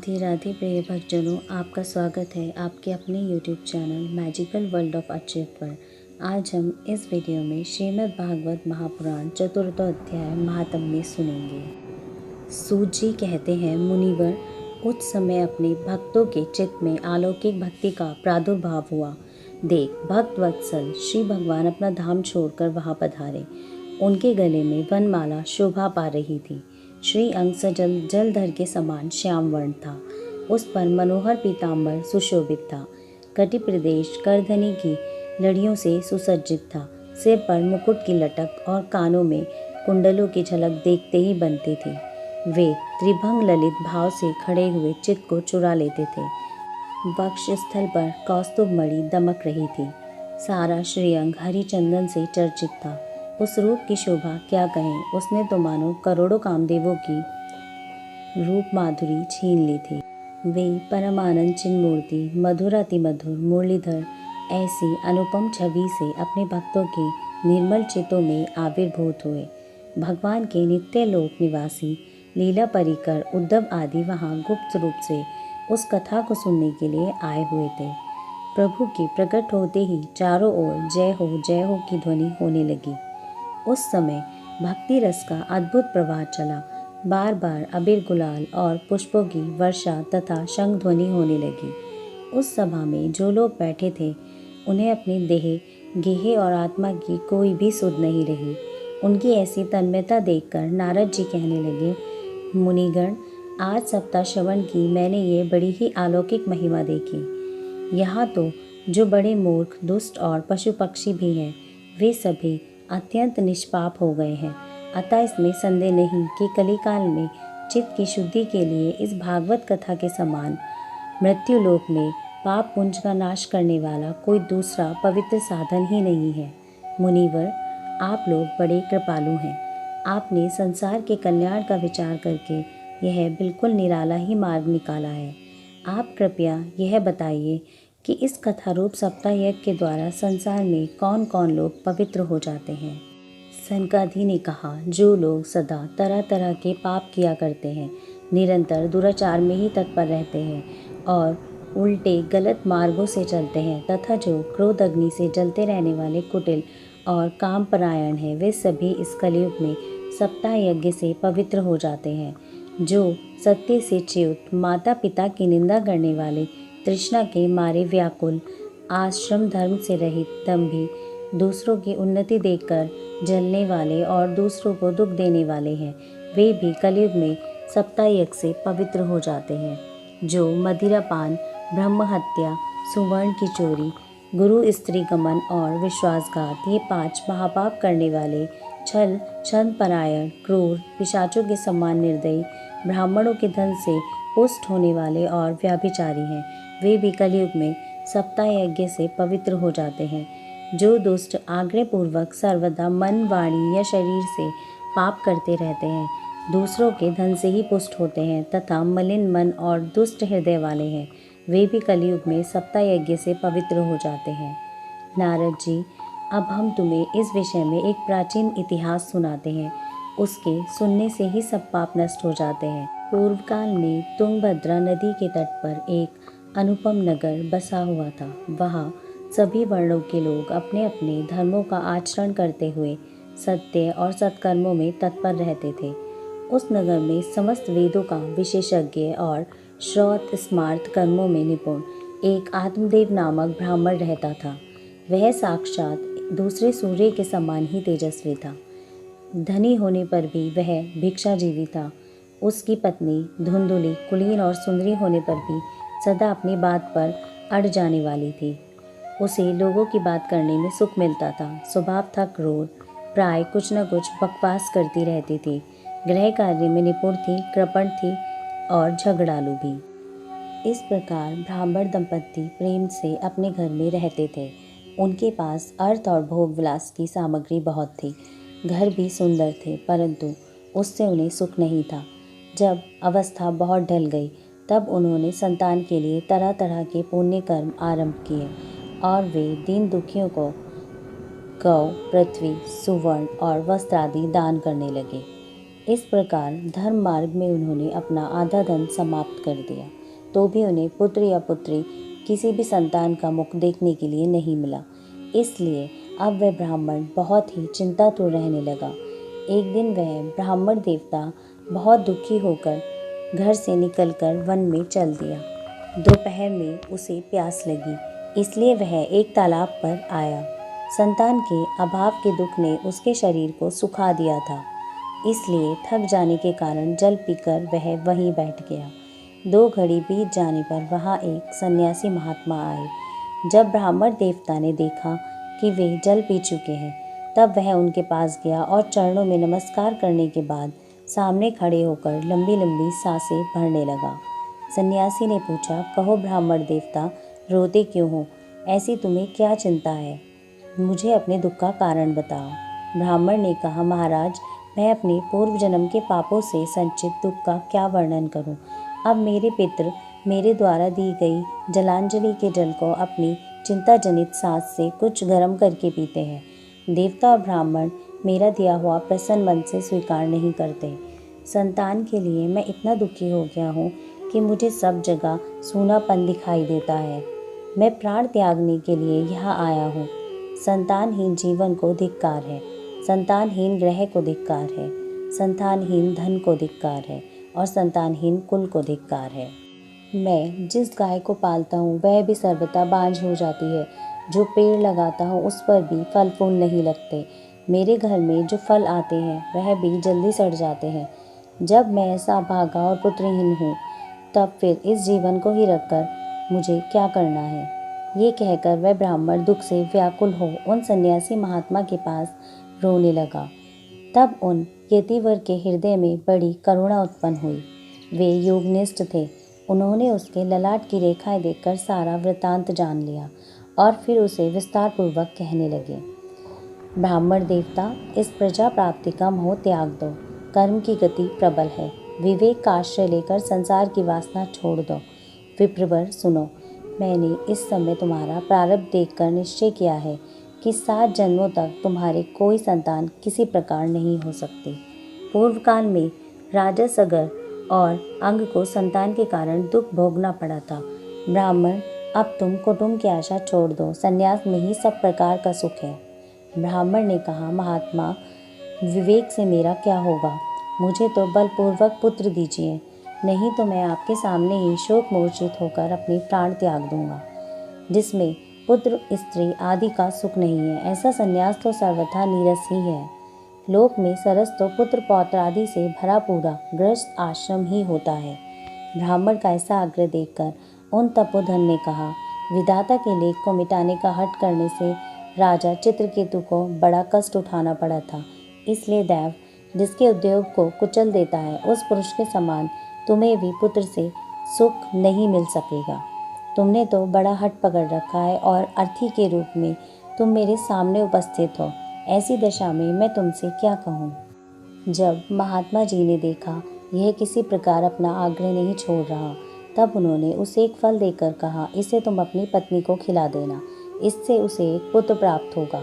राधे राधे प्रिय भक्तजनों, आपका स्वागत है आपके अपने YouTube channel magical world of Achyut पर। आज हम इस वीडियो में श्रीमद् भागवत महापुराण चतुर्थ अध्याय महात्म्य सुनेंगे। सूत जी कहते हैं, मुनिवर, उस समय अपने भक्तों के चित्त में अलौकिक भक्ति का प्रादुर्भाव हुआ। देख, भक्त वत्सल श्री भगवान अपना धाम छोड़कर वहां पधारे। उनके गले में वनमाला शोभा पा रही थी। श्री अंग सजल जलधर के समान श्याम वर्ण था। उस पर मनोहर पीताम्बर सुशोभित था। कटि प्रदेश करधनी की लड़ियों से सुसज्जित था। सिर पर मुकुट की लटक और कानों में कुंडलों की झलक देखते ही बनती थी। वे त्रिभंग ललित भाव से खड़े हुए चित्त को चुरा लेते थे। वक्ष स्थल पर कौस्तुभ मणि दमक रही थी। सारा श्रीअंग हरि चंदन से चर्चित था। उस रूप की शोभा क्या कहें, उसने तो मानो करोड़ों कामदेवों की रूप माधुरी छीन ली थी। वे परमानंद चिन्ह मूर्ति, मधुर अति मधुर मुरलीधर ऐसी अनुपम छवि से अपने भक्तों के निर्मल चित्तों में आविर्भूत हुए। भगवान के नित्य लोक निवासी लीला परिकर उद्धव आदि वहां गुप्त रूप से उस कथा को सुनने के लिए आए हुए थे। प्रभु के प्रकट होते ही चारों ओर जय हो की ध्वनि होने लगी। उस समय भक्ति रस का अद्भुत प्रवाह चला। बार बार अबीर गुलाल और पुष्पों की वर्षा तथा शंख ध्वनि होने लगी। उस सभा में जो लोग बैठे थे, उन्हें अपनी देह गेह और आत्मा की कोई भी सुध नहीं रही। उनकी ऐसी तन्मयता देखकर नारद जी कहने लगे, मुनिगण, आज सप्ताह श्रवण की मैंने ये बड़ी ही अलौकिक महिमा देखी। यहाँ तो जो बड़े मूर्ख, दुष्ट और पशु पक्षी भी हैं, वे सभी अत्यंत निष्पाप हो गए हैं। अतः इसमें संदेह नहीं कि कलिकाल में चित्त की शुद्धि के लिए इस भागवत कथा के समान मृत्युलोक में पाप पुंज का नाश करने वाला कोई दूसरा पवित्र साधन ही नहीं है। मुनिवर, आप लोग बड़े कृपालु हैं। आपने संसार के कल्याण का विचार करके यह बिल्कुल निराला ही मार्ग निकाला है। आप कृपया यह बताइए कि इस कथारूप सप्ताह यज्ञ के द्वारा संसार में कौन कौन लोग पवित्र हो जाते हैं। सनकादि ने कहा, जो लोग सदा तरह तरह के पाप किया करते हैं, निरंतर दुराचार में ही तत्पर रहते हैं और उल्टे गलत मार्गों से चलते हैं, तथा जो क्रोध अग्नि से जलते रहने वाले कुटिल और काम परायण हैं, वे सभी इस कलयुग में सप्ताह यज्ञ से पवित्र हो जाते हैं। जो सत्य से च्युत, माता पिता की निंदा करने वाले, तृष्णा के मारे व्याकुल, आश्रम धर्म से रहित, दंभी, दूसरों की उन्नति देखकर जलने वाले और दूसरों को दुख देने वाले हैं, वे भी कलयुग में सप्ताह यज्ञ से पवित्र हो जाते हैं। जो मदिरापान, ब्रह्म हत्या, सुवर्ण की चोरी, गुरु स्त्री गमन और विश्वासघात, ये 5 महापाप करने वाले, छल, छंद परायण, क्रूर, पिशाचों के समान निर्दयी, ब्राह्मणों के धन से पुष्ट होने वाले और व्याभिचारी हैं, वे भी कलयुग में सप्ताह यज्ञ से पवित्र हो जाते हैं। जो दुष्ट आग्रह पूर्वक सर्वदा मन, वाणी या शरीर से पाप करते रहते हैं, दूसरों के धन से ही पुष्ट होते हैं तथा मलिन मन और दुष्ट हृदय वाले हैं, वे भी कलयुग में सप्ताह यज्ञ से पवित्र हो जाते हैं। नारद जी, अब हम तुम्हें इस विषय में एक प्राचीन इतिहास सुनाते हैं। उसके सुनने से ही सब पाप नष्ट हो जाते हैं। पूर्व काल में तुंगभद्रा नदी के तट पर एक अनुपम नगर बसा हुआ था। वहाँ सभी वर्णों के लोग अपने अपने धर्मों का आचरण करते हुए सत्य और सत्कर्मों में तत्पर रहते थे। उस नगर में समस्त वेदों का विशेषज्ञ और श्रौत स्मार्त कर्मों में निपुण एक आत्मदेव नामक ब्राह्मण रहता था। वह साक्षात दूसरे सूर्य के समान ही तेजस्वी था। धनी होने पर भी वह भिक्षाजीवी था। उसकी पत्नी धुंधुली, कुलीन और सुंदरी होने पर भी सदा अपनी बात पर अड़ जाने वाली थी। उसे लोगों की बात करने में सुख मिलता था। स्वभाव था क्रूर, प्राय कुछ न कुछ बकवास करती रहती थी। गृह कार्य में निपुण थी, कृपण थी और झगड़ालू भी। इस प्रकार ब्राह्मण दंपत्ति प्रेम से अपने घर में रहते थे। उनके पास अर्थ और भोग विलास की सामग्री बहुत थी। घर भी सुंदर थे, परंतु उससे उन्हें सुख नहीं था। जब अवस्था बहुत ढल गई, तब उन्होंने संतान के लिए तरह तरह के पुण्य कर्म आरंभ किए और वे दीन दुखियों को गौ, पृथ्वी, सुवर्ण और वस्त्र आदि दान करने लगे। इस प्रकार धर्म मार्ग में उन्होंने अपना आधा धन समाप्त कर दिया, तो भी उन्हें पुत्र या पुत्री किसी भी संतान का मुख देखने के लिए नहीं मिला। इसलिए अब वह ब्राह्मण बहुत ही चिंतातुर रहने लगा। एक दिन वह ब्राह्मण देवता बहुत दुखी होकर घर से निकलकर वन में चल दिया। दोपहर में उसे प्यास लगी, इसलिए वह एक तालाब पर आया। संतान के अभाव के दुख ने उसके शरीर को सुखा दिया था, इसलिए थक जाने के कारण जल पीकर वह वहीं बैठ गया। 2 घड़ी बीत जाने पर वहाँ एक सन्यासी महात्मा आए। जब ब्राह्मण देवता ने देखा कि वे जल पी चुके हैं, तब वह उनके पास गया और चरणों में नमस्कार करने के बाद सामने खड़े होकर लंबी लंबी सांसें भरने लगा। सन्यासी ने पूछा, कहो ब्राह्मण देवता, रोते क्यों हो? ऐसी तुम्हें क्या चिंता है? मुझे अपने दुख का कारण बताओ। ब्राह्मण ने कहा, महाराज, मैं अपने पूर्व जन्म के पापों से संचित दुख का क्या वर्णन करूं? अब मेरे पितृ मेरे द्वारा दी गई जलांजलि के जल को अपनी चिंता जनित सांस से कुछ गर्म करके पीते हैं। देवता और ब्राह्मण मेरा दिया हुआ प्रसन्न मन से स्वीकार नहीं करते। संतान के लिए मैं इतना दुखी हो गया हूँ कि मुझे सब जगह सूनापन दिखाई देता है। मैं प्राण त्यागने के लिए यहाँ आया हूँ। संतानहीन जीवन को धिक्कार है, संतानहीन ग्रह को धिक्कार है, संतानहीन धन को धिक्कार है और संतानहीन कुल को धिक्कार है। मैं जिस गाय को पालता हूँ वह भी सर्वथा बांझ हो जाती है। जो पेड़ लगाता हूँ उस पर भी फल फूल नहीं लगते। मेरे घर में जो फल आते हैं वह भी जल्दी सड़ जाते हैं। जब मैं ऐसा भागा और पुत्रहीन हूँ, तब फिर इस जीवन को ही रखकर मुझे क्या करना है? ये कहकर वह ब्राह्मण दुख से व्याकुल हो उन सन्यासी महात्मा के पास रोने लगा। तब उन यतिवर के हृदय में बड़ी करुणा उत्पन्न हुई। वे योगनिष्ठ थे। उन्होंने उसके ललाट की रेखाएं देखकर सारा वृतांत जान लिया और फिर उसे विस्तार पूर्वक कहने लगे। ब्राह्मण देवता, इस प्रजा प्राप्ति का मोह त्याग दो। कर्म की गति प्रबल है। विवेक का आश्रय लेकर संसार की वासना छोड़ दो। विप्रवर, सुनो, मैंने इस समय तुम्हारा प्रारब्ध देखकर निश्चय किया है कि 7 जन्मों तक तुम्हारे कोई संतान किसी प्रकार नहीं हो सकती। पूर्व काल में राजा सगर और अंग को संतान के कारण दुख भोगना पड़ा था। ब्राह्मण, अब तुम कुटुंब की आशा छोड़ दो। संन्यास में ही सब प्रकार का सुख है। ब्राह्मण ने कहा, महात्मा, विवेक से मेरा क्या होगा? मुझे तो बलपूर्वक पुत्र दीजिए, नहीं तो मैं आपके सामने ही शोक मूर्छित होकर अपने प्राण त्याग दूंगा। जिसमें पुत्र स्त्री आदि का सुख नहीं है, ऐसा संन्यास तो सर्वथा नीरस ही है। लोक में सरस तो पुत्र पौत्र आदि से भरा पूरा गृहस्थ आश्रम ही होता है। ब्राह्मण का ऐसा आग्रह देखकर उन तपोधन ने कहा, विधाता के लेख को मिटाने का हठ करने से राजा चित्रकेतु को बड़ा कष्ट उठाना पड़ा था। इसलिए दैव जिसके उद्योग को कुचल देता है, उस पुरुष के समान तुम्हें भी पुत्र से सुख नहीं मिल सकेगा। तुमने तो बड़ा हठ पकड़ रखा है और अर्थी के रूप में तुम मेरे सामने उपस्थित हो। ऐसी दशा में मैं तुमसे क्या कहूँ? जब महात्मा जी ने देखा यह किसी प्रकार अपना आग्रह नहीं छोड़ रहा, तब उन्होंने उसे एक फल देकर कहा, इसे तुम अपनी पत्नी को खिला देना, इससे उसे एक पुत्र प्राप्त होगा।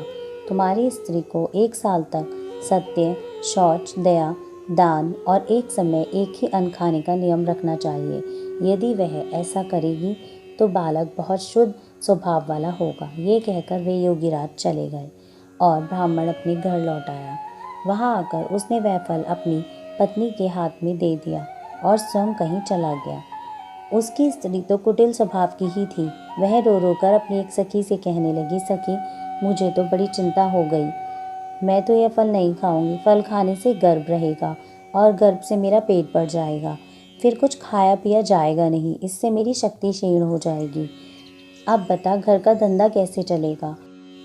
तुम्हारी स्त्री को 1 साल तक सत्य, शौच, दया, दान और एक समय एक ही अन्न खाने का नियम रखना चाहिए। यदि वह ऐसा करेगी तो बालक बहुत शुद्ध स्वभाव वाला होगा। ये कहकर वे योगीराज चले गए और ब्राह्मण अपने घर लौट आया। वहाँ आकर उसने वह फल अपनी पत्नी के हाथ में दे दिया और स्वयं कहीं चला गया। उसकी स्त्री तो कुटिल स्वभाव की ही थी। वह रो रो कर अपनी एक सखी से कहने लगी, सखी, मुझे तो बड़ी चिंता हो गई। मैं तो यह फल नहीं खाऊंगी। फल खाने से गर्भ रहेगा और गर्भ से मेरा पेट बढ़ जाएगा। फिर कुछ खाया पिया जाएगा नहीं। इससे मेरी शक्ति क्षीण हो जाएगी। अब बता, घर का धंधा कैसे चलेगा?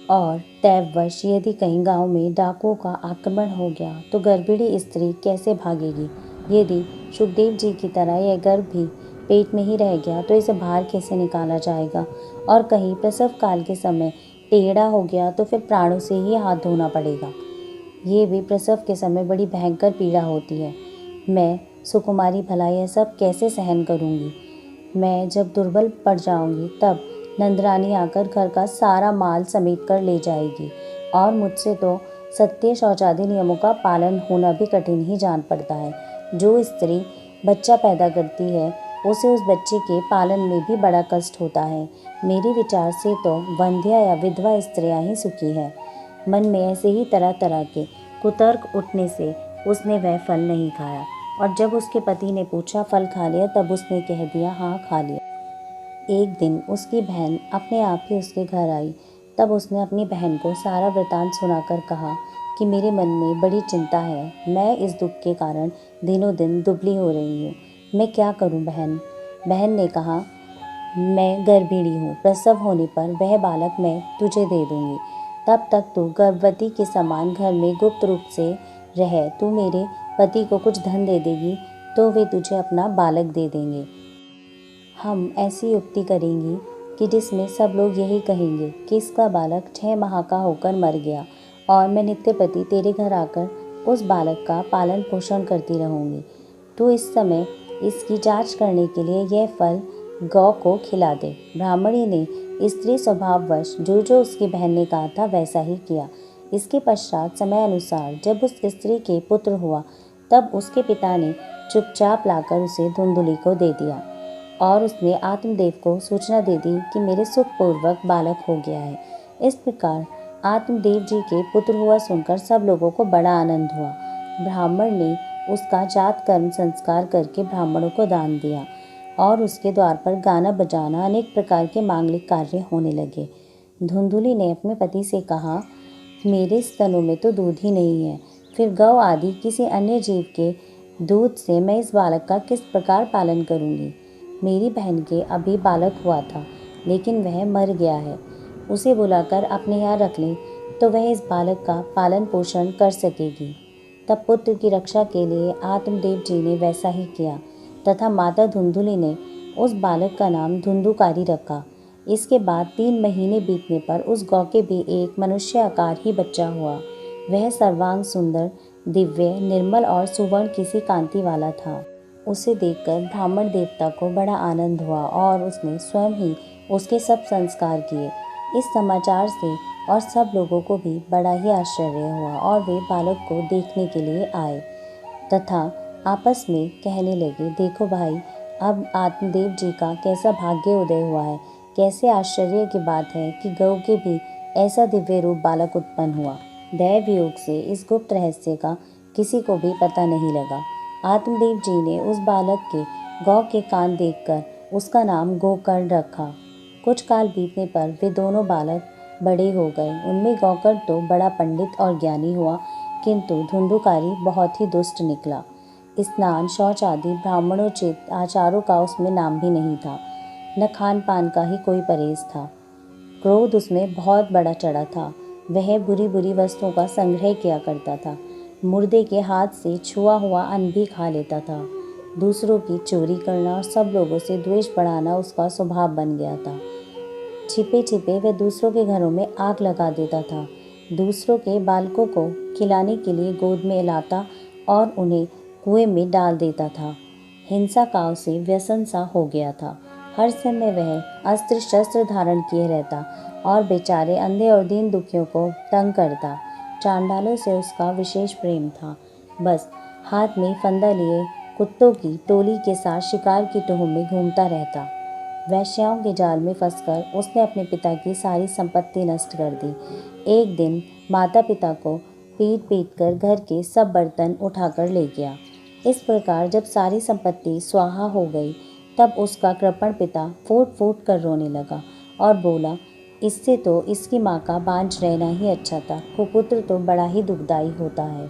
और दैववश यदि कहीं गांव में डाकुओं का आक्रमण हो गया तो गर्भिणी स्त्री कैसे भागेगी? यदि सुखदेव जी की तरह यह गर्भ भी पेट में ही रह गया तो इसे बाहर कैसे निकाला जाएगा? और कहीं प्रसव काल के समय टेढ़ा हो गया तो फिर प्राणों से ही हाथ धोना पड़ेगा। ये भी प्रसव के समय बड़ी भयंकर पीड़ा होती है। मैं सुकुमारी भला यह सब कैसे सहन करूँगी? मैं जब दुर्बल पड़ जाऊँगी तब नंदरानी आकर घर का सारा माल समेट कर ले जाएगी और मुझसे तो सत्य शौचादि नियमों का पालन होना भी कठिन ही जान पड़ता है। जो स्त्री बच्चा पैदा करती है उसे उस बच्चे के पालन में भी बड़ा कष्ट होता है। मेरे विचार से तो वंध्या या विधवा स्त्रियां ही सुखी है। मन में ऐसे ही तरह तरह के कुतर्क उठने से उसने वह फल नहीं खाया, और जब उसके पति ने पूछा फल खा लिया, तब उसने कह दिया हाँ खा लिया। एक दिन उसकी बहन अपने आप ही उसके घर आई। तब उसने अपनी बहन को सारा वृतांत सुनाकर कहा कि मेरे मन में बड़ी चिंता है। मैं इस दुख के कारण दिनों दिन दुबली हो रही हूँ। मैं क्या करूँ बहन? बहन ने कहा, मैं गर्भिणी हूँ। प्रसव होने पर वह बालक मैं तुझे दे दूँगी। तब तक तू गर्भवती के समान घर में गुप्त रूप से रह। तू मेरे पति को कुछ धन दे देगी तो वे तुझे अपना बालक दे देंगे। हम ऐसी युक्ति करेंगी कि जिसमें सब लोग यही कहेंगे कि इसका बालक 6 माह का होकर मर गया, और मैं नित्यप्रति तेरे घर आकर उस बालक का पालन पोषण करती रहूँगी। तू इस समय इसकी जांच करने के लिए यह फल गौ को खिला दे। ब्राह्मणी ने स्त्री स्वभाववश जो जो उसकी बहन ने कहा था वैसा ही किया। इसके पश्चात समय अनुसार जब उस स्त्री के पुत्र हुआ, तब उसके पिता ने चुपचाप लाकर उसे धुंधुली को दे दिया, और उसने आत्मदेव को सूचना दे दी कि मेरे सुखपूर्वक बालक हो गया है। इस प्रकार आत्मदेव जी के पुत्र हुआ सुनकर सब लोगों को बड़ा आनंद हुआ। ब्राह्मण ने उसका जात कर्म संस्कार करके ब्राह्मणों को दान दिया, और उसके द्वार पर गाना बजाना अनेक प्रकार के मांगलिक कार्य होने लगे। धुंधुली ने अपने पति से कहा, मेरे स्तनों में तो दूध ही नहीं है, फिर गौ आदि किसी अन्य जीव के दूध से मैं इस बालक का किस प्रकार पालन करूंगी? मेरी बहन के अभी बालक हुआ था, लेकिन वह मर गया है। उसे बुलाकर अपने यहाँ रख ले तो वह इस बालक का पालन पोषण कर सकेगी। तब पुत्र की रक्षा के लिए आत्मदेव जी ने वैसा ही किया, तथा माता धुंधुली ने उस बालक का नाम धुंधुकारी रखा। इसके बाद 3 महीने बीतने पर उस गौ के भी एक मनुष्य आकार ही बच्चा हुआ। वह सर्वांग सुंदर, दिव्य, निर्मल और सुवर्ण किसी कांति वाला था। उसे देखकर ब्राह्मण देवता को बड़ा आनंद हुआ, और उसने स्वयं ही उसके सब संस्कार किए। इस समाचार से और सब लोगों को भी बड़ा ही आश्चर्य हुआ, और वे बालक को देखने के लिए आए तथा आपस में कहने लगे, देखो भाई, अब आत्मदेव जी का कैसा भाग्य उदय हुआ है। कैसे आश्चर्य की बात है कि गौ के भी ऐसा दिव्य रूप बालक उत्पन्न हुआ। दैव योग से इस गुप्त रहस्य का किसी को भी पता नहीं लगा। आत्मदेव जी ने उस बालक के गौ के कान देखकर उसका नाम गोकर्ण रखा। कुछ काल बीतने पर वे दोनों बालक बड़े हो गए। उनमें गौकर्ण तो बड़ा पंडित और ज्ञानी हुआ, किंतु धुंधुकारी बहुत ही दुष्ट निकला। स्नान, शौच आदि ब्राह्मणोचित आचारों का उसमें नाम भी नहीं था, न खान पान का ही कोई परहेज था। क्रोध उसमें बहुत बड़ा चढ़ा था। वह बुरी बुरी वस्तुओं का संग्रह किया करता था। मुर्दे के हाथ से छुआ हुआ अन्न भी खा लेता था। दूसरों की चोरी करना और सब लोगों से द्वेष बढ़ाना उसका स्वभाव बन गया था। छिपे छिपे वह दूसरों के घरों में आग लगा देता था। दूसरों के बालकों को खिलाने के लिए गोद में लाता और उन्हें कुएं में डाल देता था। हिंसा का उसे व्यसन सा हो गया था। हर समय वह अस्त्र शस्त्र धारण किए रहता और बेचारे अंधे और दीन दुखियों को तंग करता। चांडालों से उसका विशेष प्रेम था। बस हाथ में फंदा लिए कुत्तों की टोली के साथ शिकार की टोह में घूमता रहता। वैश्याओं के जाल में फंसकर उसने अपने पिता की सारी संपत्ति नष्ट कर दी। एक दिन माता पिता को पीट पीट कर घर के सब बर्तन उठाकर ले गया। इस प्रकार जब सारी संपत्ति स्वाहा हो गई, तब उसका कृपण पिता फूट फूट कर रोने लगा और बोला, इससे तो इसकी माँ का बांझ रहना ही अच्छा था। कुपुत्र तो बड़ा ही दुखदाई होता है।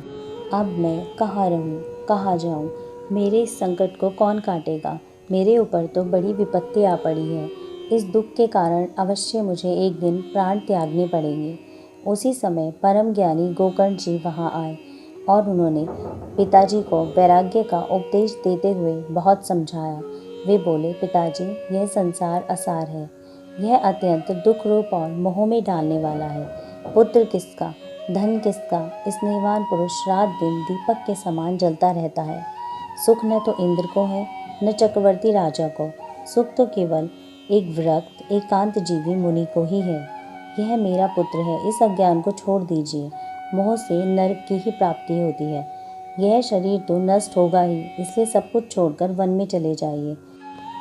अब मैं कहाँ रहूँ, कहाँ जाऊँ? मेरे इस संकट को कौन काटेगा? मेरे ऊपर तो बड़ी विपत्ति आ पड़ी है। इस दुख के कारण अवश्य मुझे एक दिन प्राण त्यागने पड़ेंगे। उसी समय परम ज्ञानी गोकर्ण जी वहाँ आए और उन्होंने पिताजी को वैराग्य का उपदेश देते हुए बहुत समझाया। वे बोले, पिताजी, यह संसार असार है। यह अत्यंत दुख रूप और मोह में डालने वाला है। पुत्र किसका, धन किसका, स्नेहवान पुरुष रात दिन दीपक के समान जलता रहता है। सुख न तो इंद्र को है, न चक्रवर्ती राजा को। सुख तो केवल एक विरक्त एकांत जीवी मुनि को ही है। यह मेरा पुत्र है, इस अज्ञान को छोड़ दीजिए मोह से नरक की ही प्राप्ति होती है। यह शरीर तो नष्ट होगा ही, इसलिए सब कुछ छोड़कर वन में चले जाइए।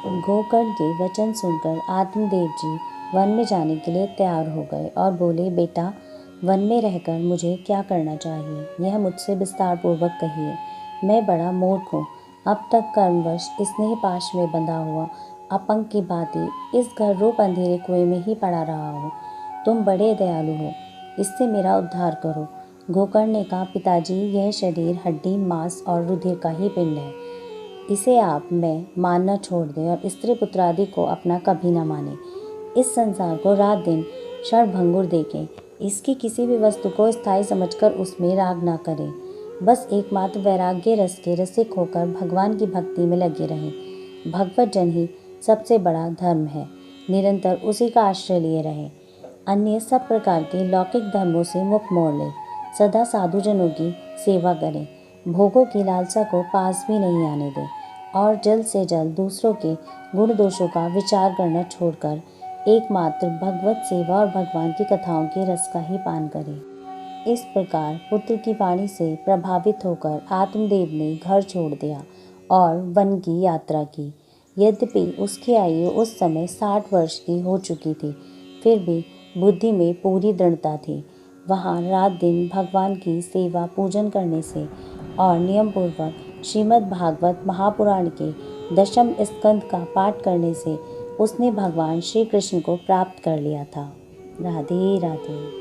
गोकर्ण के वचन सुनकर आत्मदेव जी वन में जाने के लिए तैयार हो गए और बोले, बेटा, वन में रहकर मुझे क्या करना चाहिए, यह मुझसे विस्तार पूर्वक कहिए। मैं बड़ा मूर्ख हूँ। अब तक कर्मवश स्नेह पाश में बंधा हुआ अपंग की भांति इस घर रूप अंधेरे कुएं में ही पड़ा रहा हूँ। तुम बड़े दयालु हो, इससे मेरा उद्धार करो। गोकर्ण ने कहा, पिताजी, यह शरीर हड्डी, मांस और रुधिर का ही पिंड है। इसे आप मैं मानना छोड़ दें और स्त्री पुत्र आदि को अपना कभी न माने। इस संसार को रात दिन क्षणभंगुर देखें। इसकी किसी भी वस्तु को स्थायी समझकर उसमें राग न करें। बस एकमात्र वैराग्य रस के रसिक होकर भगवान की भक्ति में लगे रहें। भगवत जन ही सबसे बड़ा धर्म है। निरंतर उसी का आश्रय लिए रहें। अन्य सब प्रकार के लौकिक धर्मों से मुख मोड़ लें। सदा साधुजनों की सेवा करें। भोगों की लालसा को पास भी नहीं आने दें और जल्द से जल्द दूसरों के गुण दोषों का विचार करना छोड़कर एकमात्र भगवत सेवा और भगवान की कथाओं के रस का ही पान करें। इस प्रकार पुत्र की वाणी से प्रभावित होकर आत्मदेव ने घर छोड़ दिया और वन की यात्रा की। यद्यपि उसकी आयु उस समय 60 वर्ष की हो चुकी थी, फिर भी बुद्धि में पूरी दृढ़ता थी। वहाँ रात दिन भगवान की सेवा पूजन करने से और नियम पूर्वक श्रीमद् भागवत महापुराण के 10वें स्कंद का पाठ करने से उसने भगवान श्री कृष्ण को प्राप्त कर लिया था। राधे राधे।